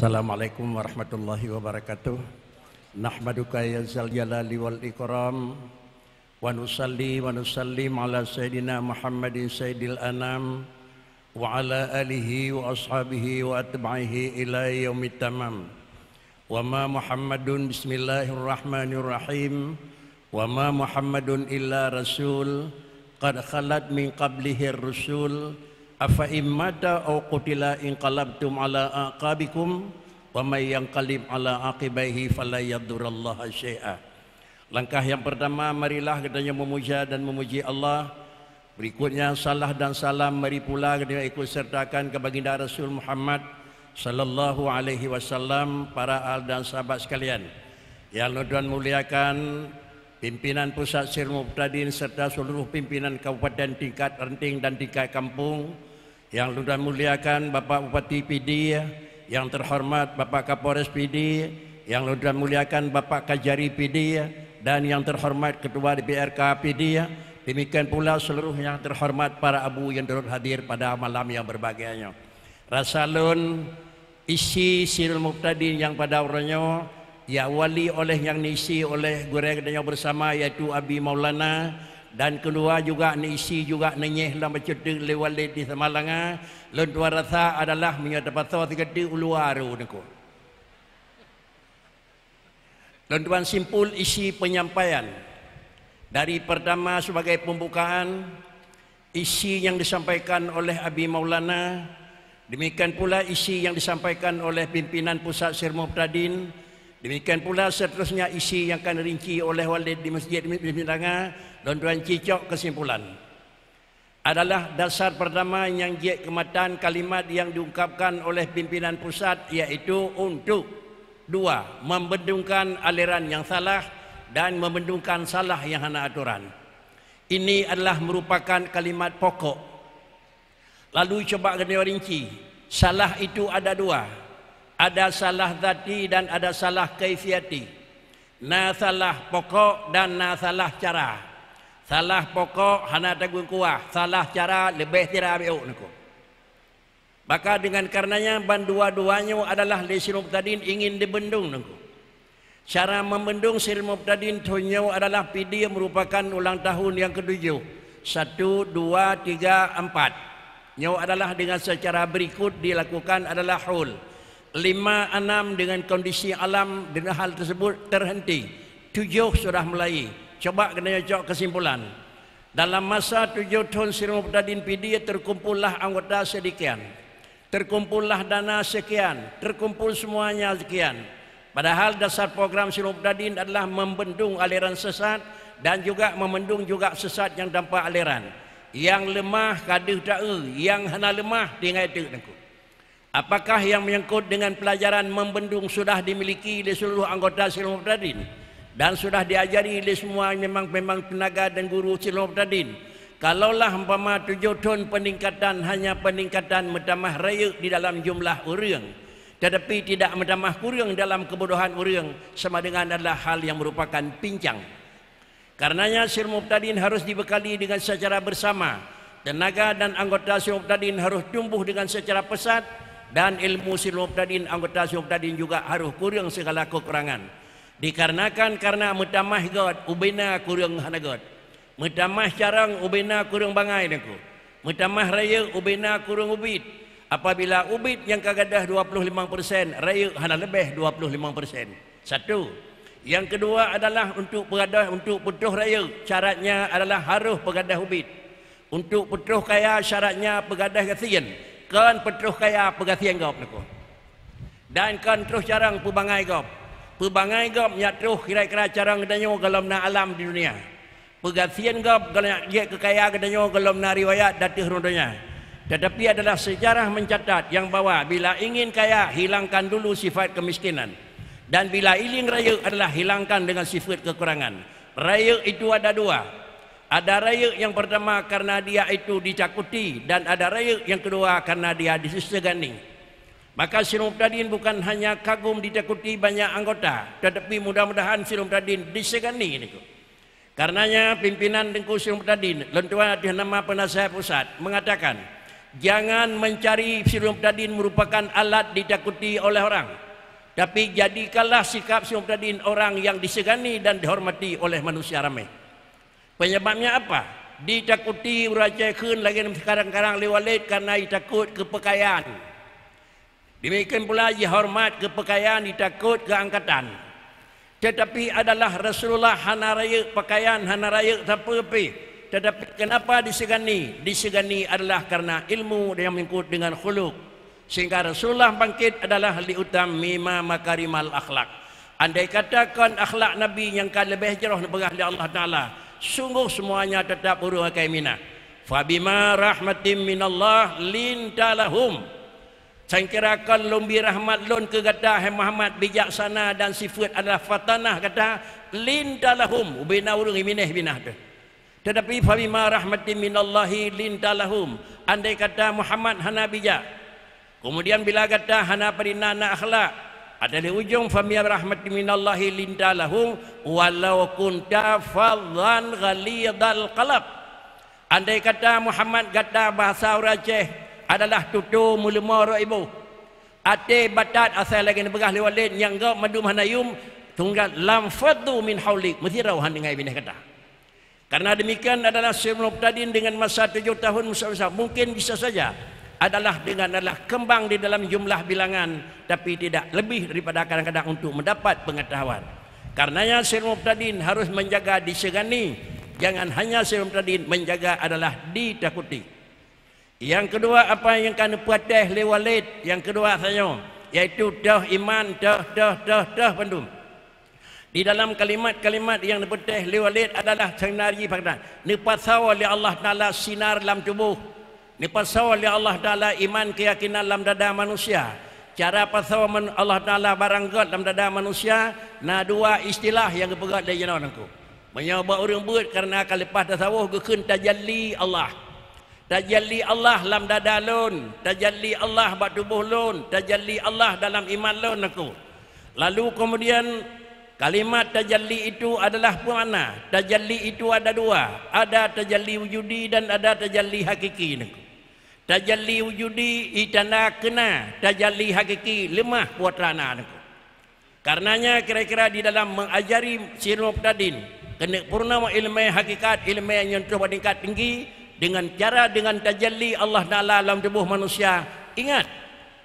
Assalamualaikum warahmatullahi wabarakatuh. Nahmaduka ya zal jalali wal ikram wa nusalli wa nusallim ala sayyidina Muhammadin sayyidil anam wa ala alihi wa ashabihi wa atba'ihi ila yaumit tamam. Wa ma Muhammadun bismillahirrahmanirrahim. Wa ma Muhammadun illa rasul qad khalat min qablihi ar-rusul. Afa immata aw qutila inqalabtum ala aqabikum wa may yanqalib ala aqibaihi fala yadurrallaha syai'a. Langkah yang pertama, marilah katanya memuja dan memuji Allah. Berikutnya salah dan salam mari pula kita ikut sertakan ke baginda Rasul Muhammad sallallahu alaihi wasallam, para al dan sahabat sekalian. Yang Tuhan muliakan pimpinan pusat Sir Muqtadin serta seluruh pimpinan kabupaten tingkat renting dan tingkat kampung. Yang Tuhan muliakan Bapak Bupati PD, yang terhormat Bapak Kapolres PD, yang Tuhan muliakan Bapak Kajari PD, dan yang terhormat Ketua DPRK PD. Demikian pula seluruh yang terhormat para abu yang turut hadir pada malam yang berbahagianya. Rasalun isi Sir Muqtadin yang pada orangnya ya wali oleh yang diisi oleh gureng bersama, yaitu Abi Maulana, dan kedua juga diisi juga nenyeh dalam bercetuk lewalid di Semalanga. Lentua rasa adalah menyatakan tiga uluaru niku. Lentuan simpul isi penyampaian dari pertama sebagai pembukaan, isi yang disampaikan oleh Abi Maulana, demikian pula isi yang disampaikan oleh pimpinan pusat Sir Muqtadin. Demikian pula seterusnya isi yang akan rinci oleh walid di masjid Minanga. Dan tuan cicok kesimpulan adalah dasar pertama yang jek kematan kalimat yang diungkapkan oleh pimpinan pusat, yaitu untuk dua, membendungkan aliran yang salah dan membendungkan salah yang hana aturan. Ini adalah merupakan kalimat pokok. Lalu coba kita rinci, salah itu ada dua. Ada salah zati dan ada salah kaifiati. Na salah pokok dan na salah cara. Salah pokok hana tagung kuah, salah cara lebih tidak abiuk niku. Maka dengan karenanya dua-duanya adalah Sir Muqtadin ingin dibendung niku. Cara membendung Sir Muqtadin tunyo adalah PD merupakan ulang tahun yang ke-7. 1, 2, 3, 4. Nyo adalah dengan secara berikut dilakukan adalah hul. 5, 6 dengan kondisi alam dengan hal tersebut terhenti. 7 sudah mulai. Coba kena cok kesimpulan. Dalam masa 7 tahun Sir Muqtadin PD terkumpullah anggota sekian. Terkumpullah dana sekian. Terkumpul semuanya sekian. Padahal dasar program Sir Muqtadin adalah membendung aliran sesat dan juga membendung juga sesat yang tanpa aliran. Yang lemah kaduh ta'u, yang hana lemah tinggal itu. Apakah yang menyangkut dengan pelajaran membendung sudah dimiliki oleh seluruh anggota Sir Muqtadin dan sudah diajari oleh semua memang tenaga dan guru Sir Muqtadin? Kalaulah umpama 7 tahun peningkatan hanya peningkatan menambah raya di dalam jumlah orang, tetapi tidak menambah kurang dalam kebodohan orang, sama dengan adalah hal yang merupakan pincang. Karenanya Sir Muqtadin harus dibekali dengan secara bersama. Tenaga dan anggota Sir Muqtadin harus tumbuh dengan secara pesat, dan ilmu Sir Muqtadin, anggota Sir Muqtadin juga harus kurang segala kekurangan. Dikarenakan karena metamah god ubena kurang hana god. Metamah carang ubena kurang bangai niku. Metamah raya ubena kurang ubit. Apabila ubit yang kagadah 25%, raya hana lebih 25%. Satu. Yang kedua adalah untuk pegadah untuk putuh raya, syaratnya adalah harus pegadah ubit. Untuk putuh kaya syaratnya pegadah gasian. Kan putuh kaya pegasian gop niku. Dan kan terus carang pubangai gop. Pubangai gop nyatruh kira-kira carang kedanyo kalau na alam di dunia. Pegasian gop kalau nak je kekaya kedanyo kalau na riwayat datih rondonya. Tetapi adalah sejarah mencatat yang bahwa bila ingin kaya hilangkan dulu sifat kemiskinan. Dan bila ingin raya adalah hilangkan dengan sifat kekurangan. Raya itu ada dua. Ada raya yang pertama karena dia itu dicakuti, dan ada raya yang kedua karena dia disegani. Maka Sir Muqtadin bukan hanya kagum ditakuti banyak anggota, tetapi mudah-mudahan Sir Muqtadin disegani niku. Karenanya pimpinan dengku Sir Muqtadin, lentuan di nama penasihat pusat mengatakan Jangan mencari Sri Muhtadin merupakan alat ditakuti oleh orang, tapi jadikanlah sikap Sri Muhtadin orang yang disegani dan dihormati oleh manusia ramai. Penyebabnya apa? Ditakuti urajakan lagi sekarang-karang lewalid karena ditakut kepekayaan. Demikian pula dihormat kepekayaan, ditakut keangkatan. Tetapi adalah Rasulullah hana raya pakaian, hana raya apa-apa. Tetapi kenapa disegani? Disegani adalah karena ilmu yang mengikut dengan khuluk. Sehingga Rasulullah bangkit adalah liutam mima makarimal akhlak. Andai katakan akhlak Nabi yang lebih jerah nebegah oleh Allah Ta'ala, sungguh semuanya tetap urus kaimina. Fabima rahmatim minallah lintalahum. Saya kirakan lumbi rahmat lun ke kata Muhammad bijaksana dan sifat adalah fatanah kata lintalahum. Ubina urung iminih binah tu. Tetapi fabima rahmatin minallahi lintalahum. Andai kata Muhammad hana bijak, kemudian bila kata hana perinana akhlak, ada di ujung fabima rahmatin minallahi lintalahum walau kunta fadhan ghalidhal qalb. Andai kata Muhammad kata bahasa Aceh adalah tutu mulma ibu ate batat asal lagi nebegah liwalid yang gau madu manayum tunggal lam faddu min haulik mesti rauhan dengan ibnih kata. Karena demikian adalah Sri Muhtadin dengan masa 7 tahun musa-musa mungkin bisa saja adalah kembang di dalam jumlah bilangan, tapi tidak lebih daripada kadang-kadang untuk mendapat pengetahuan. Karenanya Sri Muhtadin harus menjaga disegani, jangan hanya Sri Muhtadin menjaga adalah ditakuti. Yang kedua apa yang kena puateh lewalid, yang kedua saya yaitu dah iman dah pendum. Di dalam kalimat-kalimat yang dipetih lewalid adalah senari fakta. Nipasau oleh Allah Ta'ala sinar dalam tubuh. Nipasau oleh Allah Ta'ala iman keyakinan dalam dada manusia. Cara pasau Allah Ta'ala barangkat dalam dada manusia. Nah dua istilah yang kepegat dari jenau aku. Menyoba orang buat karena kalepas tasawuf gekun tajalli Allah. Tajalli Allah dalam dada lun. Tajalli Allah bak tubuh lun. Tajalli Allah dalam iman lun aku. Lalu kemudian kalimat tajalli itu adalah mana? Tajalli itu ada dua. Ada tajalli wujudi dan ada tajalli hakiki. Tajalli wujudi itanda kena. Tajalli hakiki lemah puatrana. Karenanya kira-kira di dalam mengajari Sri Muhtadin kena purnama ilmu hakikat, ilmu yang nyentuh tingkat tinggi dengan cara dengan tajalli Allah Ta'ala dalam tubuh manusia. Ingat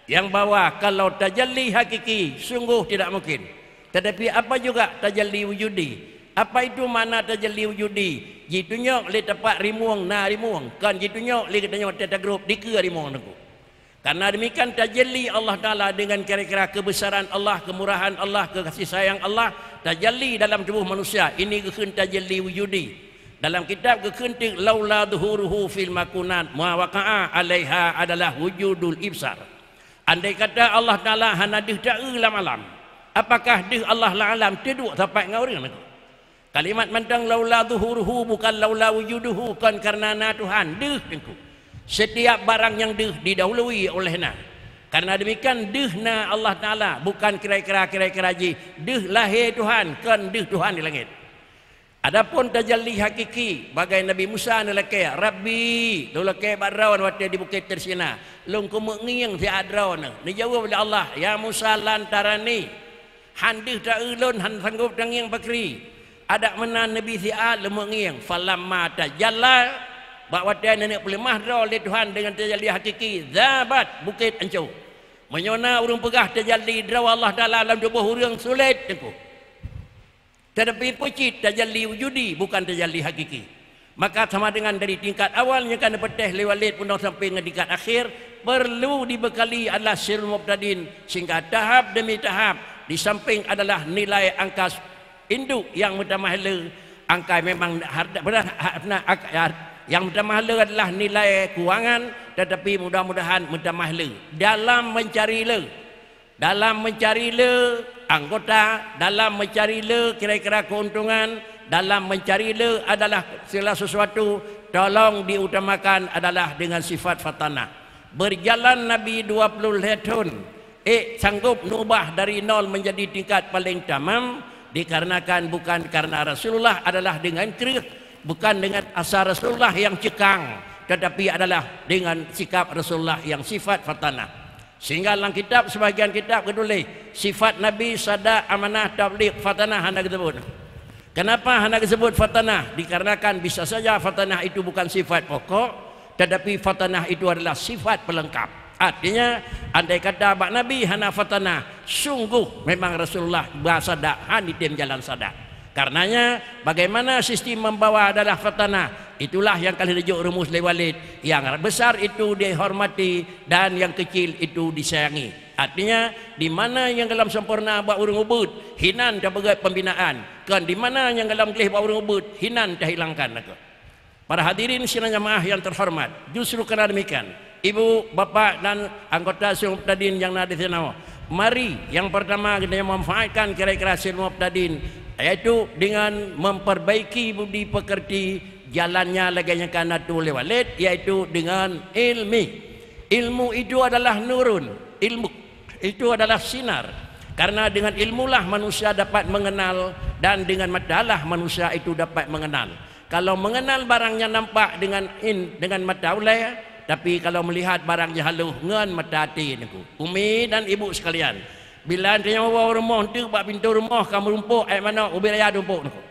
yang bahwa kalau tajalli hakiki sungguh tidak mungkin. Tetapi apa juga tajalli wujudi? Apa itu mana tajalli wujudi? Jitunya le tepat rimuang na rimuang. Kan jitunya le katanya tata grup dike rimuang aku. Karena demikian tajalli Allah Ta'ala dengan kira-kira kebesaran Allah, kemurahan Allah, kasih sayang Allah, tajalli dalam tubuh manusia. Ini kekun tajalli wujudi. Dalam kitab kekenting laula dhuhuruhu fil makunat ma waqa'a alaiha adalah wujudul ibsar. Andai kata Allah Ta'ala hana dih ta'ulam alam. Apakah dih Allah alam tidak sampai dengan orang itu? Kalimat mentang laula dhuhuruhu bukan laula wujuduhu, kan karena na Tuhan dih tengku. Setiap barang yang dih didahului olehna. Karena demikian dih na Allah Ta'ala bukan kira-kira ji dih lahir Tuhan, kan dih Tuhan di langit. Adapun tajalli hakiki bagai Nabi Musa nalake Rabbi lulake badrawan waktu di bukit tersina lung kumenging si adrawan ni jawab oleh Allah ya Musa lantarani handih tak ulun han sanggup tanging bakri ada menan Nabi si'ad lemenging falamma tajalla bahawa dia nenek pelemah oleh Tuhan dengan tajalli hakiki zabat bukit ancu menyona urung pegah tajalli draw Allah dalam tubuh urang sulit tengku. Tetapi pucit tajalli wujudi bukan tajalli hakiki. Maka sama dengan dari tingkat awalnya kan peteh lewalid pun sampai ke tingkat akhir perlu dibekali adalah Sri Muhtadin sehingga tahap demi tahap. Di samping adalah nilai angka induk yang mutamahala, angka memang yang mutamahala adalah nilai keuangan, tetapi mudah-mudahan mutamahala dalam mencari anggota, dalam mencari kira-kira keuntungan, dalam mencari adalah segala sesuatu tolong diutamakan adalah dengan sifat fatanah. Berjalan Nabi 20 tahun sanggup nubah dari nol menjadi tingkat paling tamam dikarenakan bukan karena Rasulullah adalah dengan kerih, bukan dengan asal Rasulullah yang cekang, tetapi adalah dengan sikap Rasulullah yang sifat fatanah. Sehingga dalam kitab, sebagian kitab ketulis sifat Nabi sada amanah tabligh fatanah hendak disebut. Kenapa hendak disebut fatanah? Dikarenakan bisa saja fatanah itu bukan sifat pokok, tetapi fatanah itu adalah sifat pelengkap. Artinya andai kata bak Nabi hana fatanah, sungguh memang Rasulullah bersadak hanitim jalan sadak. Karenanya bagaimana sistem membawa adalah fatanah, itulah yang kali rujuk rumus Walid. Yang besar itu dihormati dan yang kecil itu disayangi. Artinya di mana yang dalam sempurna buat urung ubud hinan tak berat pembinaan, kan di mana yang dalam gelih buat urung ubud hinan tak hilangkan. Para hadirin sidang jamaah yang terhormat, justru kerana demikian ibu, bapa dan anggota Syurul Muqtadin yang ada di sana, mari yang pertama kita memanfaatkan kira-kira Syurul Muqtadin, yaitu dengan memperbaiki budi pekerti jalannya lagi yang kana oleh Walid, yaitu dengan ilmu itu adalah nurun, ilmu itu adalah sinar, karena dengan ilmulah manusia dapat mengenal dan dengan matalah manusia itu dapat mengenal. Kalau mengenal barangnya nampak dengan mata ulai, tapi kalau melihat barangnya halus dengan mata hati niku. Umi dan ibu sekalian, bila tanya bawa rumah tu bak pintu rumah kamu rumpuk mana ubi raya rumpuk niku.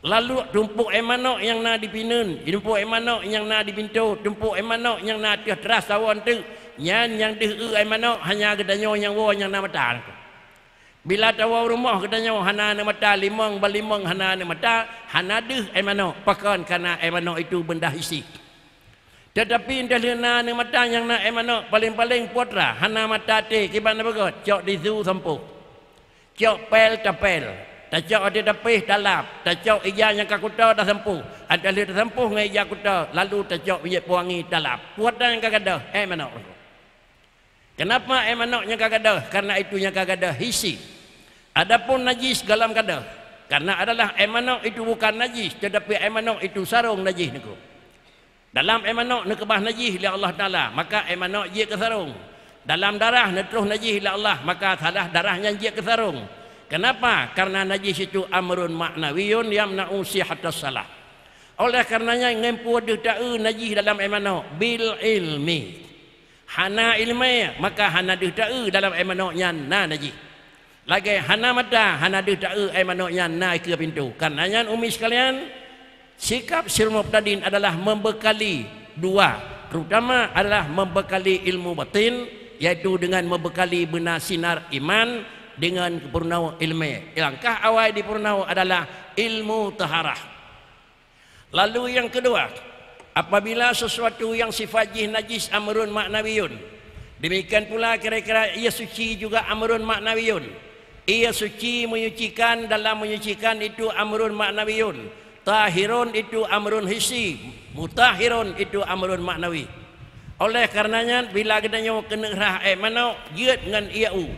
Lalu rumpuk mana yang nak dipinun, rumpuk mana yang nak di pintu, rumpuk mana yang nak teras awan tu, yang deh mana hanya gedanya yang wo yang nak mata niku. Bila tawa rumah katanya hana na mata limang balimang hana na mata hana deh mana pakan kana mana itu benda hisi. Tetapi entah lena na mata yang na mana paling-paling putra hana mata te kibana bagot cok di zu sampu. Cok pel tapel, tak cok ada tapih dalap, tak cok ija yang kakuta dah sampu. Ada le sampu ngai ija kuta lalu tak cok minyak puangi dalap. Putra yang kagada mana. Kenapa emanok yang kagada? Karena itu yang kagada hisi. Adapun najis dalam kada, karena adalah emanok itu bukan najis, tetapi emanok itu sarung najis niku. Dalam emanok nak kebah najis oleh Allah Taala, maka emanok dia ke sarung. Dalam darah nak terus najis oleh Allah, maka salah darahnya dia ke sarung. Kenapa? Karena najis itu amrun ma'nawiyun yamna'u sihhatas salah. Oleh karenanya ngempu ada najis dalam emanok bil ilmi. Hana ilmu maka hana deh ta'u dalam emanoknya na najis. Lagi hana mata hana deh ta'u emanoknya na ke pintu. Karenanya umi sekalian, sikap Syurul Muqtadin adalah membekali dua, terutama adalah membekali ilmu batin, yaitu dengan membekali benar sinar iman dengan purnama ilmu. Langkah awal di purnama adalah ilmu taharah. Lalu yang kedua, apabila sesuatu yang sifat najis amrun ma'nawiyun, demikian pula kira-kira ia suci juga amrun ma'nawiyun. Ia suci menyucikan, dalam menyucikan itu amrun ma'nawiyun. Tahirun itu amrun hissi, mutahirun itu amrun ma'nawi. Oleh karenanya bila kita nyawa kena rah mana jiat dengan iau,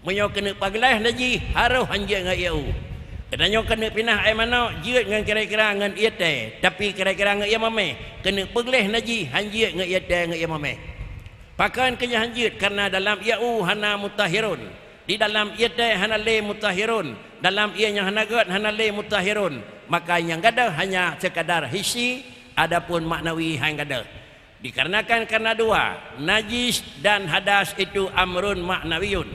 menyawa kena pagelah najis haruh anjing dengan iau. Katanya kena pinah mana jiat dengan kira-kira dengan ia teh, tapi kira-kira dengan ia mame kena pegleh najis hanjiat dengan ia teh dengan ia mame. Pakan kenya hanjiat karena dalam iau hana mutahirun, di dalam ia teh hana le mutahirun, dalam ia yang hana gat hana le mutahirun. Maka yang gada hanya sekadar hisi, adapun maknawi hang gada. Dikarenakan karena dua, najis dan hadas itu amrun maknawiyun,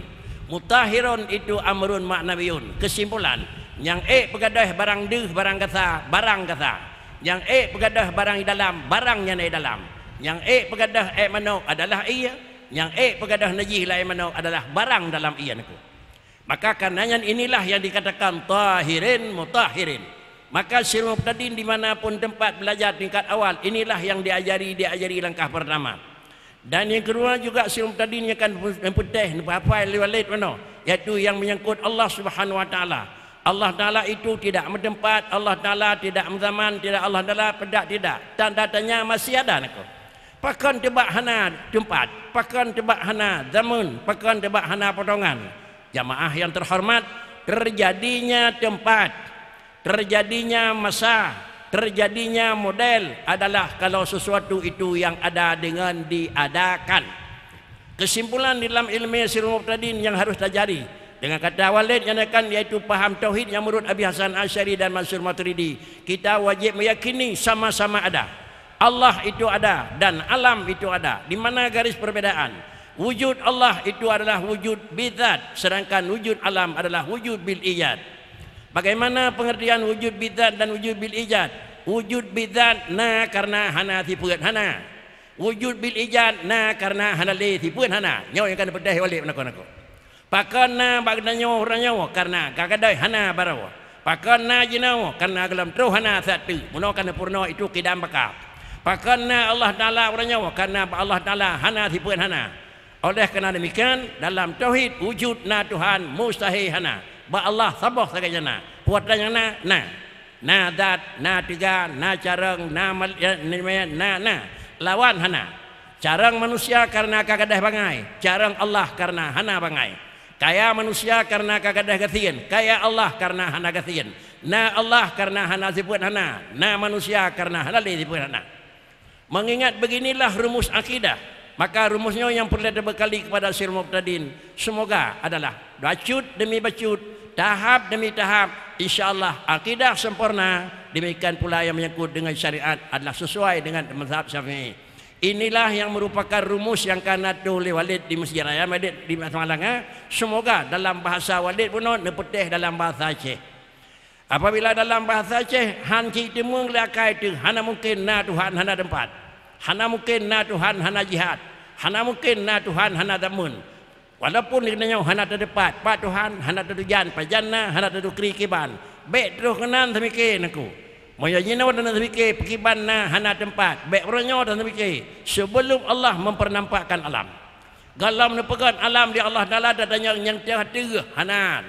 mutahirun itu amrun maknawiyun. Kesimpulan, yang pegadah barang deh barang kata barang kata, yang pegadah barang di dalam barangnya di dalam, yang pegadah mana adalah ia, yang pegadah najis lah mana adalah barang dalam ia niku. Maka karenanya inilah yang dikatakan tahirin mutahirin. Maka Syurul Muqtadin dimanapun tempat belajar tingkat awal, inilah yang diajari langkah pertama. Dan yang kedua juga Syurul Muqtadin yang akan memputih apa lewat mana, yaitu yang menyangkut Allah Subhanahu Wa Taala. Allah Ta'ala itu tidak bertempat, Allah Ta'ala tidak berzaman, tidak Allah Ta'ala pedak tidak. Tanda-tanya masih ada niku. Pakan tebak hana tempat, pakan tebak hana zaman, pakan tebak hana potongan. Jamaah yang terhormat, terjadinya tempat, terjadinya masa, terjadinya model adalah kalau sesuatu itu yang ada dengan diadakan. Kesimpulan dalam ilmu Syurul Muqtadin yang harus terjadi dengan kata Walid yang akan, yaitu paham tauhid yang menurut Abi Hasan Asy'ari dan Mansur Maturidi, kita wajib meyakini sama-sama ada. Allah itu ada dan alam itu ada. Di mana garis perbedaan? Wujud Allah itu adalah wujud bidzat, sedangkan wujud alam adalah wujud bil ijad. Bagaimana pengertian wujud bidzat dan wujud bil ijad? Wujud bidzat na karena hana tipuan hana. Wujud bil ijad na karena hana le tipuan hana. Nyawa yang kan pedih balik nak. Pakana bagna orang nyawa karena kagadai hana barawa. Pakana jinawa karena gelam terus hana satu. Munakan purna itu kidam bakal. Pakana Allah Taala orang nyawa karena Allah Taala hana tipuan hana. Oleh kerana demikian dalam tauhid wujud na Tuhan mustahil hana. Ba Allah sabah sagajana. Puatan yang na dat, na tiga, na carang, na lawan hana. Carang manusia karena kagadah bangai, carang Allah karena hana bangai. Kaya manusia karena kagadah gathian, kaya Allah karena hana gathian. Na Allah karena hana zibut hana, na manusia karena hana li zibut hana. Mengingat beginilah rumus akidah, maka rumusnya yang perlu dibekali kepada Sir Muqtadin semoga adalah bacut demi bacut, tahap demi tahap, insyaAllah akidah sempurna. Demikian pula yang menyangkut dengan syariat adalah sesuai dengan mazhab Syafi'i. Inilah yang merupakan rumus yang kanatu oleh Walid di Masjid Raya Madid di Malang. Semoga dalam bahasa Walid pun nepetih dalam bahasa Aceh. Apabila dalam bahasa Aceh hanci temung lakai itu hana mungkin na Tuhan hana tempat, hana mungkin na Tuhan hana jihad, hana mungkin na Tuhan hana damun. Walaupun dikenanya hana terdepat, Pak Tuhan hana terdujan, pajana hana terdukri kiban. Baik terus kenan termikir aku. Moya jina wadana termikir pekiban na hana tempat. Baik orangnya wadana termikir sebelum Allah mempernampakkan alam. Galam nepegan alam di Allah Taala datanya yang tiah tiga hana.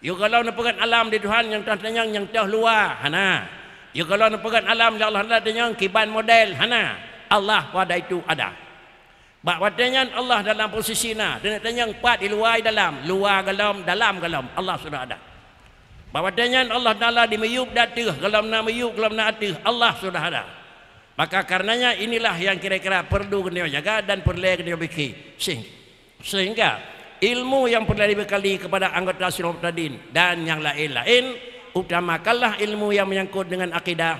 You kalau nepegan alam di Tuhan yang datanya yang tiah luar hana. You kalau nepegan alam di Allah Taala datanya kiban model hana. Allah pada itu ada. Bahawatannya Allah dalam posisi na, dan yang empat di luar dalam, luar galam, dalam galam, Allah sudah ada. Bahawatannya Allah Taala di meyub datih, galam na meyub, galam na atih, Allah sudah ada. Maka karenanya inilah yang kira-kira perlu kena jaga dan perlu kena fikir. Sehingga ilmu yang perlu dibekali kepada anggota Sir Muqtadin dan yang lain-lain, utamakanlah ilmu yang menyangkut dengan akidah.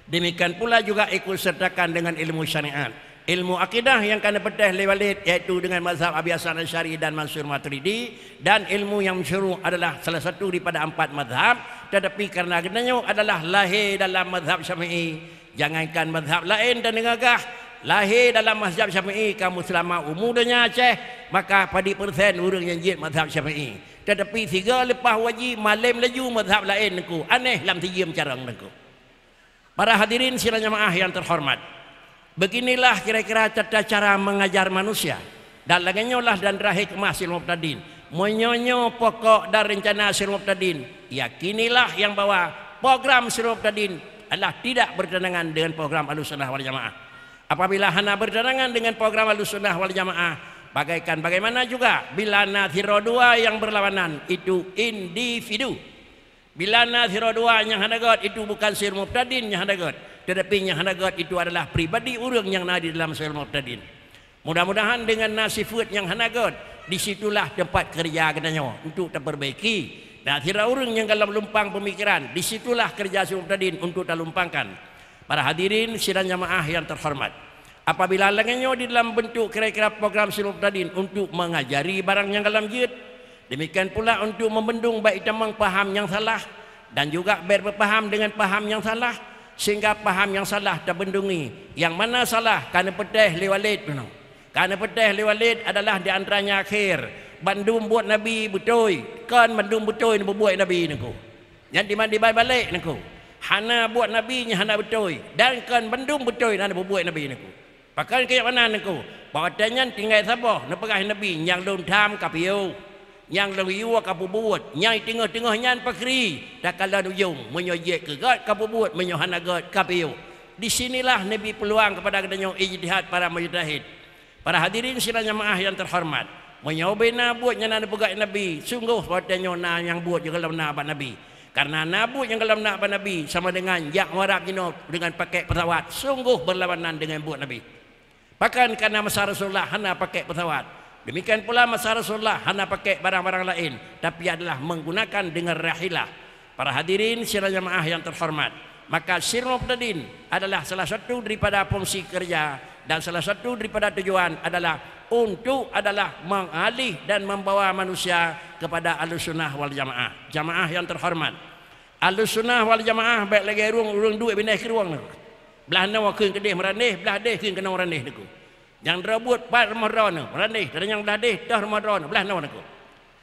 Demikian pula juga ikut sertakan dengan ilmu syariat. Ilmu akidah yang kena petih lewalid iaitu dengan mazhab Abi Hasan Asy'ari dan Mansur Maturidi, dan ilmu yang masyhur adalah salah satu daripada empat mazhab, tetapi karena kenanya adalah lahir dalam mazhab Syafi'i. Jangankan mazhab lain dan negagah, lahir dalam mazhab Syafi'i kamu selama umur dunia Aceh, maka pada persen orang yang jid mazhab Syafi'i. Tetapi tiga lepas wajib malam laju mazhab lain aku. Aneh lam tijim carang aku. Para hadirin sidang jamaah yang terhormat, beginilah kira-kira tata cara mengajar manusia. Dan laganyolah dan rahih kemah Sir Muqtadin. Menyonyo pokok dan rencana Sir Muqtadin. Yakinilah yang bahwa program Sir Muqtadin adalah tidak bertentangan dengan program Ahlussunnah wal Jamaah. Apabila hana bertentangan dengan program Ahlussunnah wal Jamaah, bagaikan bagaimana juga bila naziro dua yang berlawanan itu individu. Bila naziro dua yang hanagat itu bukan Sir Muqtadin yang hanagat, tetapi yang hanagat itu adalah pribadi orang yang ada di dalam Sir Muqtadin. Mudah-mudahan dengan nasifat yang hanagat, disitulah tempat kerja katanya untuk terperbaiki. Dan kira orang yang dalam lumpang pemikiran, disitulah kerja Sir Muqtadin untuk terlumpangkan. Para hadirin sidang jamaah yang terhormat, apabila lagannya di dalam bentuk kira-kira program Sir Muqtadin untuk mengajari barang yang dalam jid, demikian pula untuk membendung baik tamang paham yang salah dan juga berpaham dengan paham yang salah, sehingga paham yang salah terbendungi. Yang mana salah? Kerana petih lewalid. Kerana petih lewalid adalah di antaranya akhir bandung buat Nabi betul, kan bandung betul ni buat Nabi niku. Yang di mana balik niku. Hana buat Nabi nya hana betul, dan kan bandung betul hana buat Nabi niku. Pakai ke mana niku? Bahagiannya tinggal sabah nak pegah Nabi yang lon tham kapiu, yang lewiu kapu buat, yang tengah-tengahnya pakri, tak kala nujung menyoyek ke gat kapu buat menyohana gat kapiu. Di sinilah Nabi peluang kepada kedanya ijtihad para mujtahid. Para hadirin sidang jamaah yang terhormat, menyobena buatnya nana pegat Nabi, sungguh bahagiannya na yang buat juga dalam na Nabi. Karena nabut yang dalam na Nabi sama dengan yak warab dengan pakai pesawat, sungguh berlawanan dengan buat Nabi. Bahkan karena masa Rasulullah hana pakai pesawat, demikian pula masa Rasulullah hana pakai barang-barang lain, tapi adalah menggunakan dengan rahilah. Para hadirin sidang jamaah yang terhormat, Maka Sirul Muqtadin adalah salah satu daripada fungsi kerja dan salah satu daripada tujuan adalah untuk mengalih dan membawa manusia kepada Ahlussunnah wal Jamaah, jamaah yang terhormat. Ahlussunnah wal Jamaah baik lagi urung duit binai ke ruang tu. Belah nawa keun kedih meranih, belah deh keun kena meranih tu. Yang rebut 4 Ramadan tu, meranih, dan yang belah deh dah Ramadan, belah nawa tu.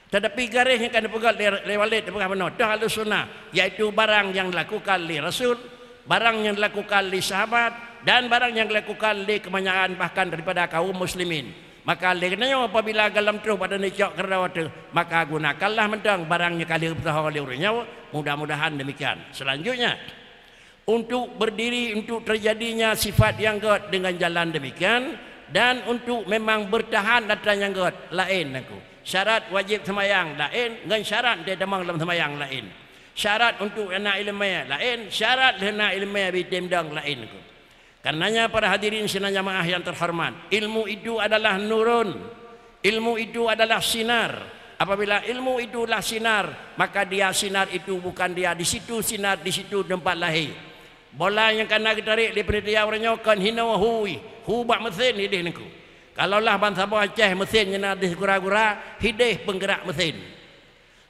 Tetapi garis yang kena pegat lewat pegang benar dah Ahlussunnah, iaitu barang yang dilakukan oleh Rasul, barang yang dilakukan oleh sahabat dan barang yang dilakukan oleh kebanyakan bahkan daripada kaum muslimin. Maka leknanya apabila galam terus pada necok kerana tu, maka gunakanlah mentang barangnya kali bertahan oleh orangnya. Mudah-mudahan demikian. Selanjutnya, untuk berdiri untuk terjadinya sifat yang kuat dengan jalan demikian, dan untuk memang bertahan atas yang kuat lain aku. Syarat wajib semayang lain dengan syarat dia demang dalam semayang lain. Syarat untuk anak ilmiah lain, syarat anak ilmiah bitimdang lain aku. Karenanya para hadirin sidang jamaah yang terhormat, ilmu itu adalah nurun, ilmu itu adalah sinar. Apabila ilmu itulah sinar, maka dia sinar itu bukan dia di situ sinar, di situ tempat lahir. Bola yang kena ditarik di penitia orangnya kan hina hui, hubak mesin hidih niku. Kalaulah bangsa Aceh mesin yang ada gura-gura, hidih penggerak mesin.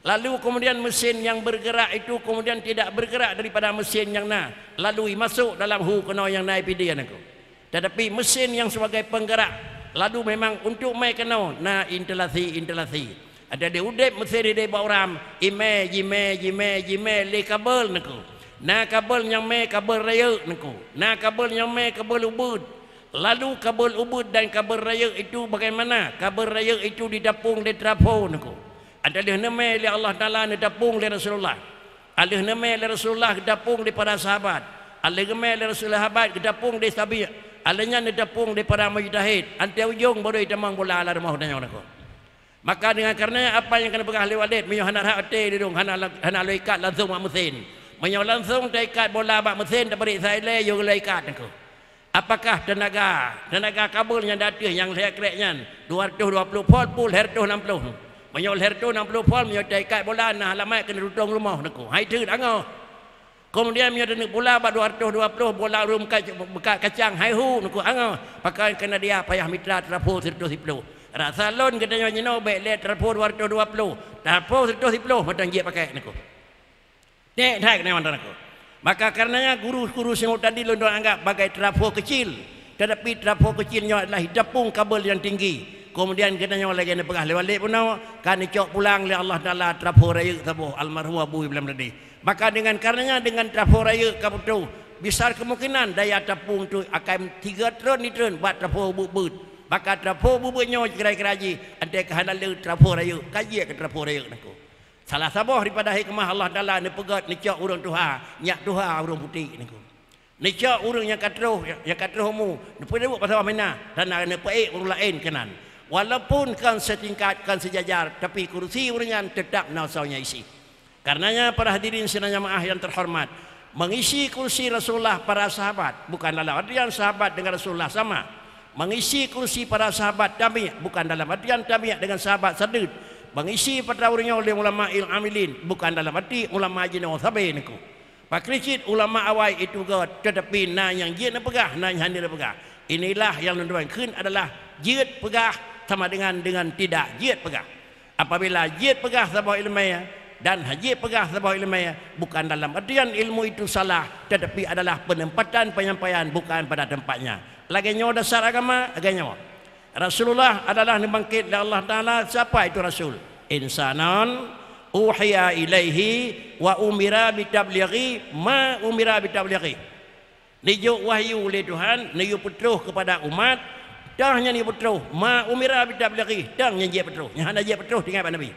Lalu kemudian mesin yang bergerak itu kemudian tidak bergerak daripada mesin yang lalui masuk dalam kena yang naik pidian aku. Tetapi mesin yang sebagai penggerak lalu memang untuk mai kena intilasi. Ada di udip mesin di bawram jime le kabel naku. Kabel yang mai kabel raya naku. Kabel yang mai kabel ubud. Lalu kabel ubud dan kabel raya itu bagaimana? Kabel raya itu didapung di trafo naku. Ada nama oleh Allah Ta'ala didapung oleh Rasulullah. Ada nama oleh Rasulullah didapung oleh para sahabat. Ada nama oleh Rasulullah sahabat didapung oleh tabi'. Adanya didapung oleh para mujtahid. Anti ujung baru itamang bola ala rumah dan orang. Maka dengan kerana apa yang kena pegang ahli walid, menyo hana hati di dong hana ikat langsung mak mesin. Menyo langsung ikat bola mak mesin tak beri saya le yo ikat aku. Apakah tenaga kabel yang datang yang saya kereknya 220 volt pul 160. Menyol herto 60 volt menyo ikat bola nah halamat kena rutong rumah naku. Hai tu dango. Kemudian menyo denek bola 220 bola rum bekat kacang hai hu naku ango. Pakai kena dia payah mitra trapo 110. Rasa lon katanya nyeno baik le trapo 220. Trapo 110 matang je pakai naku. Nek dak ne mantan naku. Maka karenanya guru-guru semua tadi lon anggap bagai trapo kecil. Tetapi trapo kecilnya adalah dapung kabel yang tinggi. Kemudian katanya lagi nak pegah lewat pun kan dicok pulang oleh Allah Taala trafo raya tabuh almarhum Abu Ibn tadi. Maka dengan karenanya dengan trafo raya kaputu besar kemungkinan daya tapung tu akan 3 tron ni tron buat trafo bubut. Maka trafo bubutnya kira-kira ji ada kehanal trafo raya kaji ke trafo raya naku. Salah sabah daripada hikmah Allah Taala ni pegat ni cok urang tuha, nyak tuha urang putih naku. Ni cok urang yang katruh mu, ni pun buat pasal mana dan nak paik urang lain kanan. Walaupun kan setingkat, kan sejajar, tapi kursi urunyan tetap nasaunya isi. Karenanya para hadirin sidang jamaah yang terhormat, mengisi kursi Rasulullah para sahabat bukan dalam artian sahabat dengan Rasulullah sama. Mengisi kursi para sahabat tabi' bukan dalam artian tabi' dengan sahabat sadid. Mengisi pada urunnya oleh ulama amilin bukan dalam arti ulama jinau sabai niku. Pakricit ulama awal itu tetapi yang dia nak pegah, yang hanya nak pegah. Inilah yang menunjukkan adalah jihad pegah sama dengan tidak jihad pegah. Apabila jihad pegah sabah ilmiah dan jihad pegah sabah ilmiah bukan dalam artian ilmu itu salah, tetapi adalah penempatan penyampaian bukan pada tempatnya. Lagi nyawa dasar agama, lagi nyawa. Rasulullah adalah dibangkit oleh Allah Taala. Siapa itu Rasul? Insanan uhiya ilaihi wa umira bitablighi ma umira bitablighi. Nijuk wahyu oleh Tuhan, nijuk petuh kepada umat. Dah yang ni petuh, ma umira bitablighi, dah yang dia petuh. Yang hana dia petuh dengan Nabi.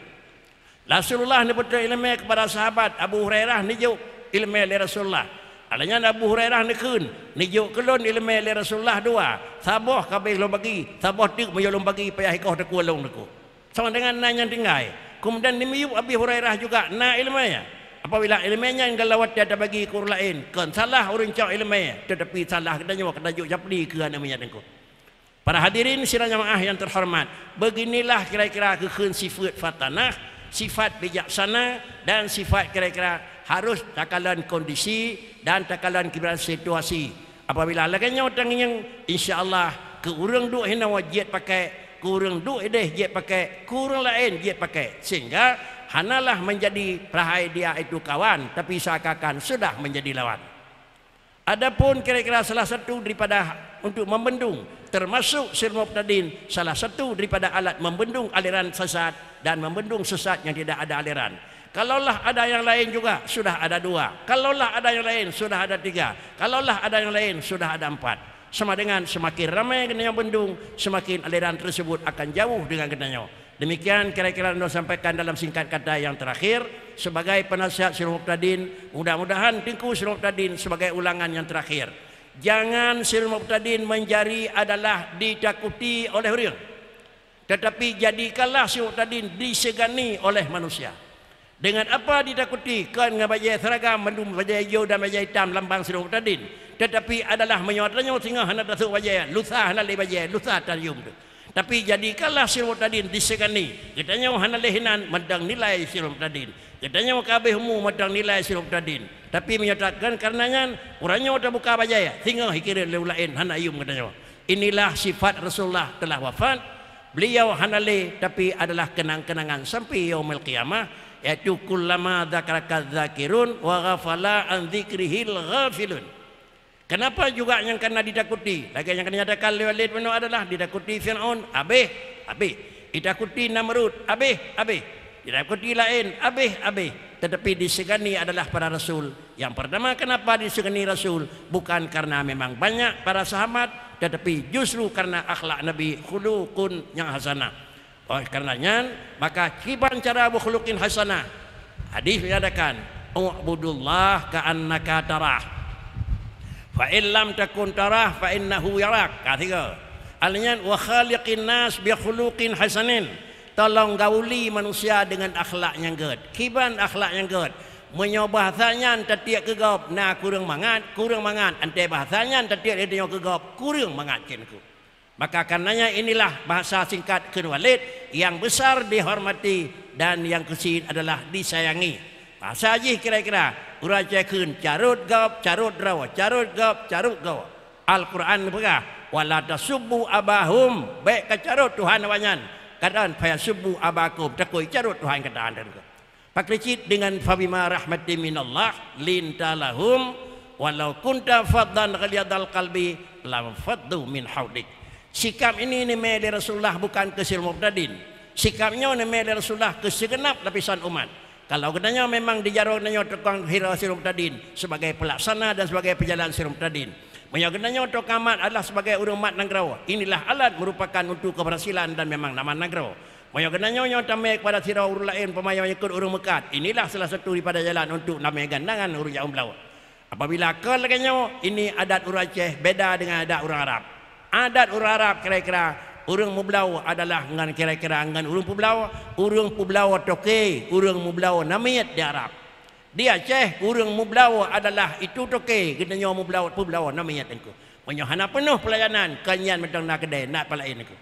Rasulullah ni petuh ilmu kepada sahabat Abu Hurairah nijuk ilmu oleh Rasulullah. Adanya Abu Hurairah ni kun, nijuk kelon ilmu oleh Rasulullah dua. Sabah kabeh long bagi, sabah tik moyo long bagi payah ikau deku long deku. Sama dengan nan yang tinggal. Kemudian nimiyub Abu Hurairah juga na ilmunya. Apabila ilmunya yang galawat dia ada bagi kur lain, kan salah urang cak ilmunya, tetapi salah katanya kena juk japli ke namanya dengku. Para hadirin sidang jamaah yang terhormat, beginilah kira-kira kekun sifat fatanah, sifat bijaksana dan sifat kira-kira harus takalan kondisi dan takalan kibran situasi. Apabila laganya orang yang insya-Allah ke urang duk hina wajib pakai, ke urang duk deh je pakai, kurang lain je pakai, sehingga hanalah menjadi perahai dia itu kawan, tapi seakan-akan sudah menjadi lawan. Adapun kira-kira salah satu daripada untuk membendung, termasuk sir muqtadin, salah satu daripada alat membendung aliran sesat dan membendung sesat yang tidak ada aliran. Kalaulah ada yang lain juga sudah ada 2. Kalaulah ada yang lain sudah ada 3. Kalaulah ada yang lain sudah ada 4. Sama dengan semakin ramai genanya bendung, semakin aliran tersebut akan jauh dengan genanya. Demikian kira-kira anda sampaikan dalam singkat kata yang terakhir sebagai penasihat Sir Muqtadin. Mudah-mudahan Tengku Sir Muqtadin sebagai ulangan yang terakhir. Jangan Sir Muqtadin menjadi adalah ditakuti oleh orang, tetapi jadikanlah Sir Muqtadin disegani oleh manusia. Dengan apa ditakuti? Kan dengan baju seragam, mendung baju hijau dan baju hitam lambang Sir Muqtadin. Tetapi adalah menyuatnya sehingga hendak masuk baju, lusa hendak le baju, lusa tarium tu. Tapi jadikanlah Sir Muqtadin disegani. Katanya hendak le hinan medang nilai Sir Muqtadin. Katanya kabeh mu medang nilai Sir Muqtadin. Tapi menyatakan karenanya orangnya tak buka baju sehingga hikir le lain hendak ayum katanya. Inilah sifat Rasulullah telah wafat. Beliau hendak le tapi adalah kenang-kenangan sampai yaumul qiyamah. Yaitu kullama dzakaraka dzakirun wa ghafala an dzikrihil ghafilun. Kenapa juga yang kena ditakuti? Lagi yang kena nyatakan Walid bin adalah ditakuti Firaun, habis. Ditakuti Namrud, habis. Ditakuti lain, habis. Tetapi disegani adalah para rasul. Yang pertama kenapa disegani rasul? Bukan karena memang banyak para sahabat, tetapi justru karena akhlak Nabi khuluqun yang hasanah. Oleh karenanya maka kiban cara berkhuluqin hasanah. Hadis menyatakan ubudullah ka'annaka tarah fa in lam takun tarah fa innahu yarak. Ketiga, artinya wa khaliqin nas bi khuluqin hasanin. Tolong gauli manusia dengan akhlak yang good. Kiban akhlak yang good. Menyobahanya tetiak kegop na kurang mangat ante bahasanya tetiak dia kegop kurang mangat kenku. Maka karenanya inilah bahasa singkat Ken Walid yang besar dihormati dan yang kecil adalah disayangi. Bahasa aja kira-kira urang cekun carut gop carut rawa carut gop carut gawa. Al-Quran berkata wala tasubbu abahum baik kecarut Tuhan awanyan kadang paya subbu abakum takoi carut Tuhan kata anda. Paklicit dengan fabima rahmati minallah lintalahum walau kunta faddan ghaliyadal qalbi lam faddu min haudik. Sikap ini dari Rasulullah bukan ke Sir Muqtadin. Sikapnya dari Rasulullah ke segenap lapisan umat. Kalau katanya memang dijaroknya tukang hira Sir Muqtadin sebagai pelaksana dan sebagai pejalan Sir Muqtadin. Menyagenanya untuk amat adalah sebagai umat Nagrawa. Inilah alat merupakan untuk keberhasilan dan memang nama Nagrawa. Menyagenanya tamai kepada sira urang lain pemayo ikut urang mekat. Inilah salah satu daripada jalan untuk namai gandangan urang Jawa Melayu. Apabila kelaganya ini adat urang Aceh beda dengan adat urang Arab. Adat orang Arab kira-kira orang Mublau adalah dengan kira-kira dengan orang Publau toke, orang Mublau namiat di Arab. Di Aceh orang Mublau adalah itu toke, katanya Publau namiat engko. Menyohana penuh pelayanan kanyan medang nak kedai nak palain engko.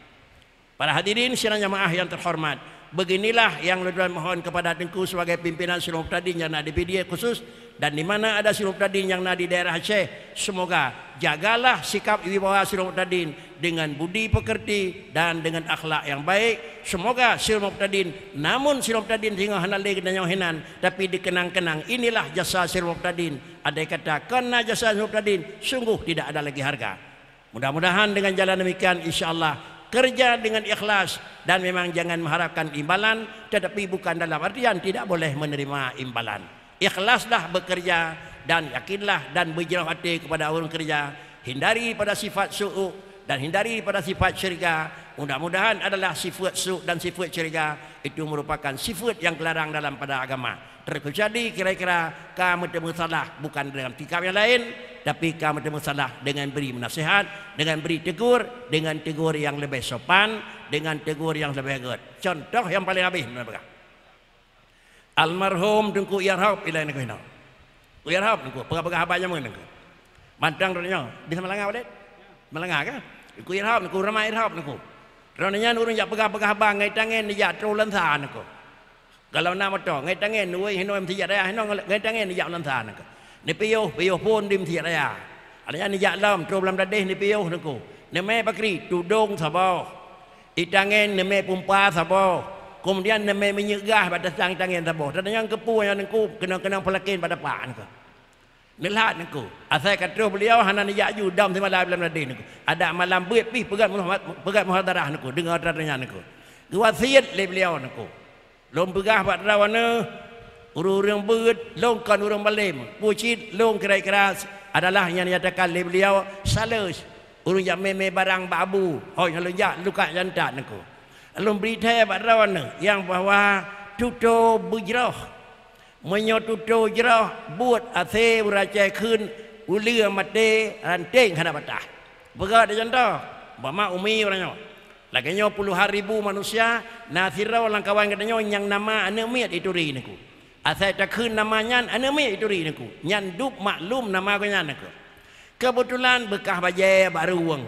Para hadirin sidang jamaah yang terhormat, beginilah yang Tuan mohon kepada Tengku sebagai pimpinan Sir Muqtadin yang ada di PDA khusus dan di mana ada Sir Muqtadin yang ada di daerah Aceh, semoga jagalah sikap wibawa Sir Muqtadin dengan budi pekerti dan dengan akhlak yang baik. Semoga Sir Muqtadin, namun Sir Muqtadin hingga hanale kenanya hinan, tapi dikenang-kenang inilah jasa Sir Muqtadin. Ada kata karena jasa Sir Muqtadin sungguh tidak ada lagi harga. Mudah-mudahan dengan jalan demikian insya-Allah kerja dengan ikhlas dan memang jangan mengharapkan imbalan, tetapi bukan dalam artian tidak boleh menerima imbalan. Ikhlaslah bekerja dan yakinlah dan berjerah hati kepada orang kerja. Hindari pada sifat su'u dan hindari pada sifat syirika. Mudah-mudahan adalah sifat su'u dan sifat syirika itu merupakan sifat yang dilarang dalam pada agama. Terjadi kira-kira kamu temu salah bukan dengan sikap yang lain, tapi kamu temu salah dengan beri nasihat, dengan beri tegur, dengan tegur yang lebih sopan, dengan tegur yang lebih good. Contoh yang paling habis almarhum Tengku Yarhab ila nak kena. Yarhab Tengku pegah-pegah abang jamu Tengku. Mantang dornya bisa melanggar boleh? Melanggar kan? Tengku Yarhab Tengku ramai Yarhab Tengku. Dornya urang jak pegah-pegah abang ngai tangan dia trolan sa Tengku. Kalau nama tu, ngai tangan nuai hinoi mesti raya, hinoi ngai tangan ni jak lantan nak. Ni piyo pun dim mesti raya. Adanya ni jak lam, tro lam dadeh ni piyo naku. Ni mai pakri tudung sabo. Itangan ni mai pumpa sabo. Kemudian ni mai menyegah pada tangan sabo. Dan yang kepu yang naku kena pelakin pada pak naku. Nilat naku. Asal kata beliau hana ni jak ju dam semalam lam dadeh naku. Ada malam buat pi pegat muhadarah naku dengar tanya naku. Wasiat le beliau naku. Long begah buat rawana urang beut long kan urang balim pucit long kira-kira adalah yang dinyatakan oleh beliau salus urang jak meme barang babu hoi kalau jak luka jantat naku long berita buat rawana yang bahwa tuto bujrah menyo tuto jerah buat ase uracai khun ulia mate ranting hana batah begat jantar bama umi orangnya laganya puluhan ribu manusia nasirau lang kawan katanya yang nama anemit itu ri naku asal tak khun namanya anemit itu ri naku nyan dup maklum nama kanya naku kebetulan bekah bajai baruang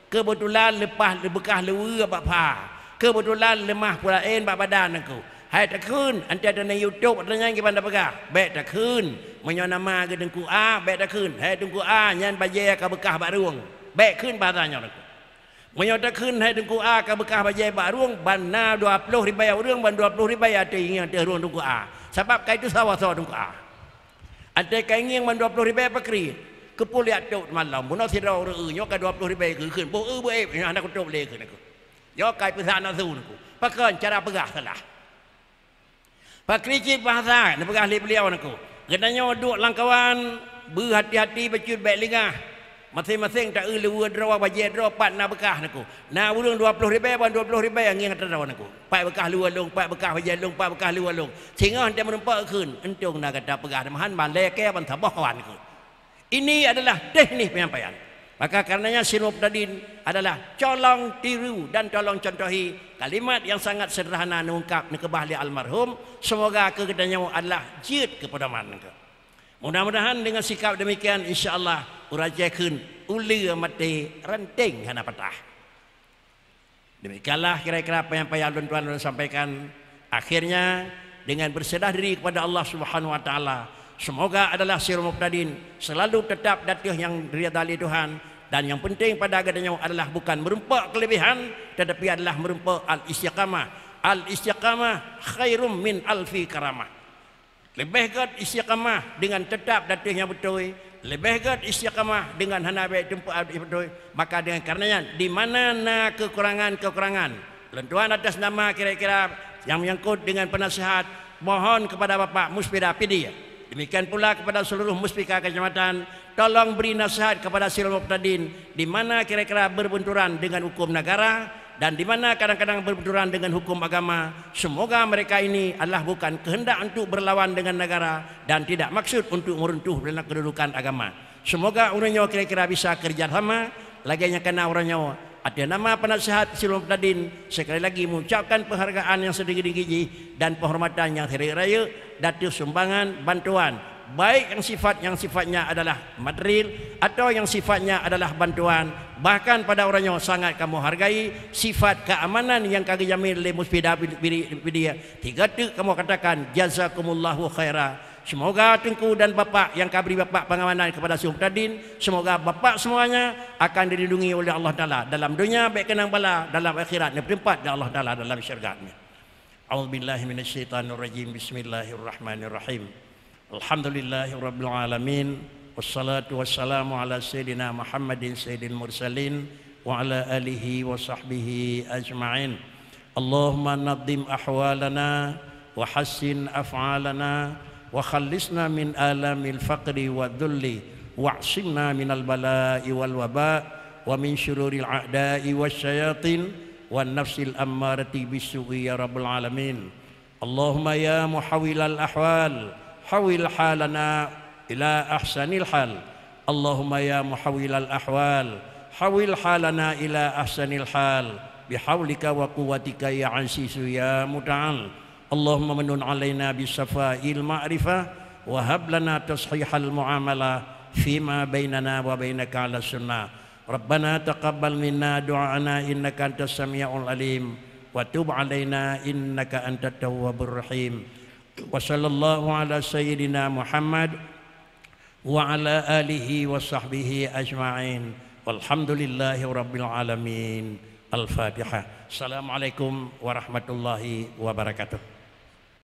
kebetulan lepas bekah lewe bak pa kebetulan lemah pulain bak badan naku hai tak khun ante ada na YouTube katanya gimana bekah baik tak khun menyo nama ke dengku a baik tak khun hai dengku a nyan bajai ka bekah baruang baik khun bahasanya naku menyata khun hai dengku a ka bekah bajai baruang bana 20 ribu orang ban 20 ribu ada ingin ada ruang dengku a sebab kai itu sawah-sawah dengku a ada kai ingin ban 20 ribu pakri kepuliat tok malam buno sirau reu nyo ka 20 ribu ke khun bo bo anak tok le khun aku yo kai pesana su aku pakan cara pegah salah pakri cip bahasa ne pegah le beliau aku katanya duk langkawan berhati-hati becut baik lingah masing-masing tak lewa draw bajai draw pat na bekah naku. Na urang 20 ribu ban 20 ribu yang ngin draw naku. Pat bekah luar long, pat bekah bajai long, pat bekah luar long. Sehingga hendak menumpak khun. Entung nak kata pegah mahan ban leke ban tabah kawan naku. Ini adalah teknik penyampaian. Maka karenanya Sri Muqtadin adalah colong tiru dan tolong contohi kalimat yang sangat sederhana mengungkap nekebah li almarhum. Semoga kekedanya adalah jid kepada man. Mudah-mudahan dengan sikap demikian insya-Allah urajai khun ulia mati ranting hana patah. Demikianlah kira-kira apa yang tuan-tuan sampaikan. Akhirnya dengan berserah diri kepada Allah Subhanahu wa taala, semoga adalah Sri Muqtadin selalu tetap datuh yang diridai Tuhan, dan yang penting pada agamanya adalah bukan merumpak kelebihan tetapi adalah merumpak al-istiqamah. Al-istiqamah khairum min alfi karamah. Lebih kat istiqamah dengan tetap datuh yang betul, lebih kat istiqamah dengan hana baik tempat betul. Maka dengan karenanya di mana na kekurangan-kekurangan lentuan atas nama kira-kira yang menyangkut dengan penasihat, mohon kepada Bapak Muspida PD. Demikian pula kepada seluruh muspika kecamatan, tolong beri nasihat kepada Sri Muqtadin di mana kira-kira berbenturan dengan hukum negara dan di mana kadang-kadang berbenturan dengan hukum agama. Semoga mereka ini adalah bukan kehendak untuk berlawan dengan negara dan tidak maksud untuk meruntuh kedudukan agama. Semoga orangnya kira-kira bisa kerjasama. Laginya kena orangnya ada nama penasihat Sri Muqtadin. Sekali lagi mengucapkan penghargaan yang setinggi-tinggi dan penghormatan yang hari-raya datu sumbangan bantuan, baik yang sifatnya adalah material atau yang sifatnya adalah bantuan. Bahkan pada orangnya sangat kamu hargai sifat keamanan yang kami jamin oleh Muspida Widya. Tiga tu kamu katakan jazakumullahu khaira. Semoga Tengku dan Bapak yang kabri Bapak pengamanan kepada Sri Muqtadin, semoga Bapak semuanya akan dilindungi oleh Allah Ta'ala dalam dunia baik kenang bala, dalam akhirat dan bertempat di Allah Ta'ala dalam syurga-Nya. A'udzubillahi minasyaitonirrajim. Bismillahirrahmanirrahim. Alhamdulillahirabbil alamin. Wassalatu wassalamu ala sayyidina Muhammadin sayyidil mursalin wa ala alihi wa sahbihi ajma'in. Allahumma naddim ahwalana wa hassin af'alana wa khallisna min alamil faqri wa dhulli wa'simna minal bala'i wal waba' wa min syururil a'da'i wasyayatin wan nafsil ammarati bisu'i ya rabbal alamin. Allahumma ya muhawwilal ahwal hawil halana ila ahsanil hal. Allahumma ya muhawwilal ahwal hawil halana ila ahsanil hal bihawlika wa quwwatika ya azizu ya muta'al. Allahumma manun alaina bisafa'il ma'rifah wa hab lana tashihal muamalah fima bainana wa bainaka ala sunnah. Rabbana taqabbal minna du'ana innaka antas samiul alim wa tub 'alaina innaka antat tawwabur rahim. Wa sallallahu ala sayyidina Muhammad wa ala alihi wa sahbihi ajma'in. Walhamdulillahi rabbil alamin. Al-Fatihah. Assalamualaikum warahmatullahi wabarakatuh.